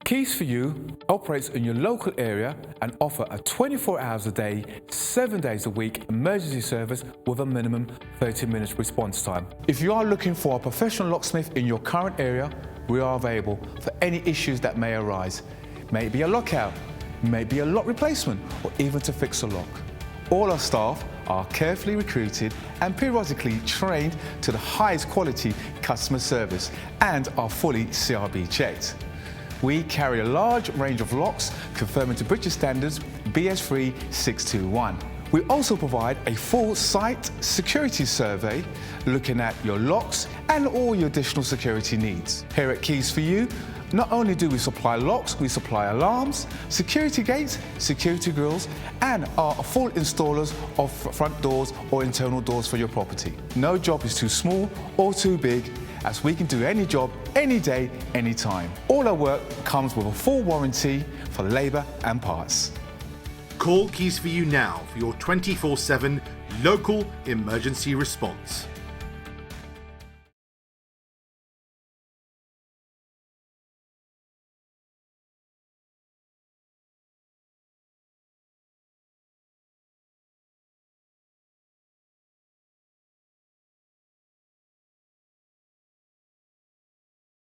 Keys for You operates in your local area and offer a 24 hours a day, 7 days a week emergency service with a minimum 30 minutes response time. If you are looking for a professional locksmith in your current area, we are available for any issues that may arise. May it be a lockout, may it be a lock replacement, or even to fix a lock. All our staff are carefully recruited and periodically trained to the highest quality customer service and are fully CRB checked. We carry a large range of locks conforming to British standards BS3 621. We also provide a full site security survey looking at your locks and all your additional security needs. Here at Keys for You, not only do we supply locks, we supply alarms, security gates, security grills, and are full installers of front doors or internal doors for your property. No job is too small or too big, as we can do any job, any day, any time. All our work comes with a full warranty for labour and parts. Call Keys for You now for your 24/7 local emergency response.